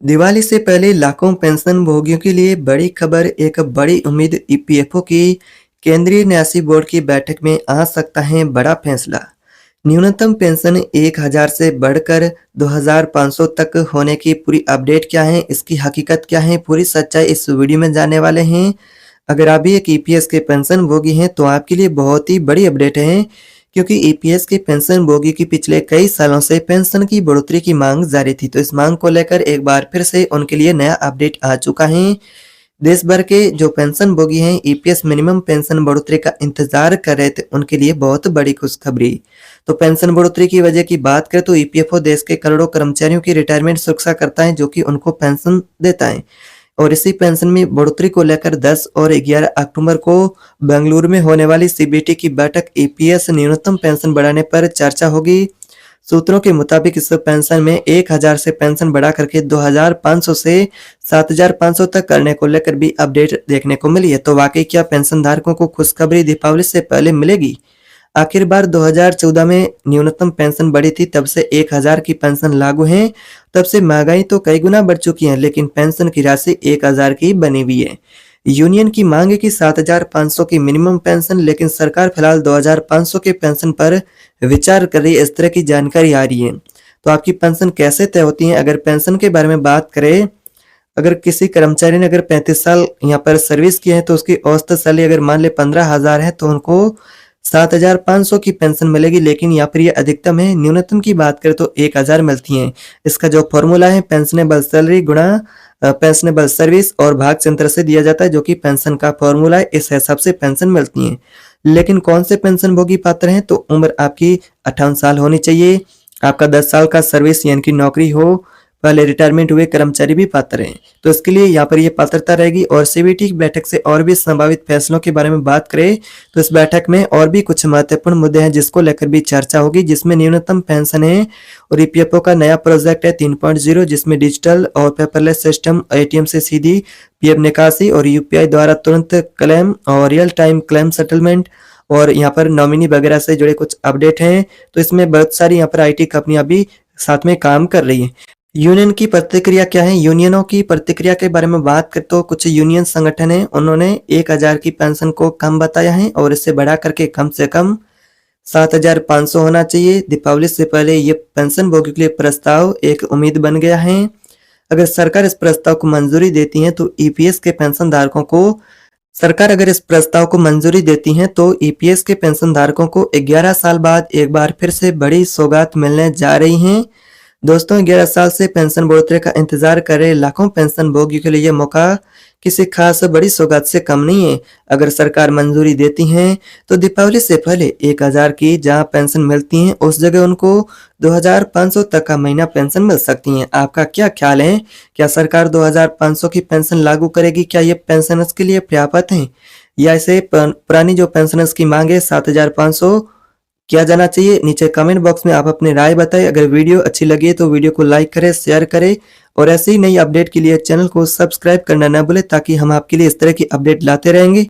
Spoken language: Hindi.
दिवाली से पहले लाखों पेंशन भोगियों के लिए बड़ी खबर, एक बड़ी उम्मीद। ईपीएफओ की केंद्रीय न्यासी बोर्ड की बैठक में आ सकता है बड़ा फैसला। न्यूनतम पेंशन 1000 से बढ़कर 2500 तक होने की पूरी अपडेट क्या है, इसकी हकीकत क्या है, पूरी सच्चाई इस वीडियो में जानने वाले हैं। अगर आप भी एक ईपीएस के पेंशन भोगी हैं तो आपके लिए बहुत ही बड़ी अपडेट है, क्योंकि ईपीएस के पेंशन भोगी की पिछले कई सालों से पेंशन की बढ़ोतरी की मांग जारी थी। तो इस मांग को लेकर एक बार फिर से उनके लिए नया अपडेट आ चुका है। देश भर के जो पेंशन भोगी हैं ईपीएस मिनिमम पेंशन बढ़ोतरी का इंतजार कर रहे थे, उनके लिए बहुत बड़ी खुशखबरी। तो पेंशन बढ़ोतरी की वजह की बात करें तो ईपीएफओ देश के करोड़ों कर्मचारियों की रिटायरमेंट सुरक्षा करता है, जो कि उनको पेंशन देता है। और इसी पेंशन में बढ़ोतरी को लेकर 10 और 11 अक्टूबर को बेंगलुरु में होने वाली सीबीटी की बैठक ईपीएस न्यूनतम पेंशन बढ़ाने पर चर्चा होगी। सूत्रों के मुताबिक इस पेंशन में 1000 से पेंशन बढ़ा करके 2500 से 7500 तक करने को लेकर भी अपडेट देखने को मिली है। तो वाकई क्या पेंशन धारकों को खुशखबरी दीपावली से पहले मिलेगी? आखिर बार 2014 में न्यूनतम पेंशन बढ़ी थी, तब से 1000 की पेंशन लागू है। तब से महंगाई तो कई गुना बढ़ चुकी है, लेकिन पेंशन की राशि 1000 की बनी हुई है। यूनियन की मांग है कि 7500 की मिनिमम पेंशन, लेकिन सरकार फिलहाल 2500 के पेंशन पर विचार कर रही है, इस तरह की जानकारी आ रही है। तो आपकी पेंशन कैसे तय होती है? अगर पेंशन के बारे में बात करें, अगर किसी कर्मचारी ने अगर 35 साल यहाँ पर सर्विस की है तो उसकी औसत सैलरी अगर मान ले 15,000 है तो उनको 7500 की पेंशन मिलेगी। लेकिन यहाँ पर ये अधिकतम है। न्यूनतम की बात करें तो 1000 मिलती है। इसका जो फॉर्मूला है पेंशनेबल सैलरी गुणा पेंशनेबल सर्विस और भाग चंद्र से दिया जाता है, जो कि पेंशन का फॉर्मूला है। इस हिसाब से पेंशन मिलती है। लेकिन कौन से पेंशन भोगी पात्र हैं? तो उम्र आपकी 58 साल होनी चाहिए, आपका 10 साल का सर्विस यानी कि नौकरी हो, पहले रिटायरमेंट हुए कर्मचारी भी पात्र हैं। तो इसके लिए यहाँ पर ये पात्रता रहेगी। और सीबीटी की बैठक से और भी संभावित फैसलों के बारे में बात करें तो इस बैठक में और भी कुछ महत्वपूर्ण मुद्दे हैं जिसको लेकर भी चर्चा होगी, जिसमें न्यूनतम पेंशन है और ईपीएफओ का नया प्रोजेक्ट है 3.0, जिसमें डिजिटल और पेपरलेस सिस्टम, एटीएम से सीधी पीएफ निकासी और यूपीआई द्वारा तुरंत क्लेम और रियल टाइम क्लेम सेटलमेंट और यहाँ पर नॉमिनी वगैरह से जुड़े कुछ अपडेट हैं। तो इसमें बहुत सारी यहाँ पर आईटी कंपनियां भी साथ में काम कर रही है। यूनियन की प्रतिक्रिया क्या है? यूनियनों की प्रतिक्रिया के बारे में बात करें तो कुछ यूनियन संगठन है, उन्होंने 1000 की पेंशन को कम बताया है और इसे बढ़ा करके कम से कम 7500 होना चाहिए। दीपावली से पहले ये पेंशन भोगी के लिए प्रस्ताव एक उम्मीद बन गया है। अगर सरकार इस प्रस्ताव को मंजूरी देती है तो ईपीएस के पेंशन धारकों को सरकार अगर इस प्रस्ताव को मंजूरी देती है तो ईपीएस के पेंशन धारकों को 11 साल बाद एक बार फिर से बड़ी सौगात मिलने जा रही है। दोस्तों, 11 साल से पेंशन बढ़ोतरी का इंतजार कर रहे लाखों पेंशन भोगियों के लिए यह मौका किसी खास बड़ी सौगात से कम नहीं है। अगर सरकार मंजूरी देती है तो दीपावली से पहले 1000 की जहां पेंशन मिलती है उस जगह उनको 2500 तक का महीना पेंशन मिल सकती है। आपका क्या ख्याल है? क्या सरकार 2500 की पेंशन लागू करेगी? क्या ये पेंशनर्स के लिए पर्याप्त है या इसे पुरानी जो पेंशनर्स की मांग है 7500 किया जाना चाहिए? नीचे कमेंट बॉक्स में आप अपनी राय बताएं। अगर वीडियो अच्छी लगी है तो वीडियो को लाइक करें, शेयर करें और ऐसी ही नई अपडेट के लिए चैनल को सब्सक्राइब करना न भूलें, ताकि हम आपके लिए इस तरह की अपडेट लाते रहेंगे।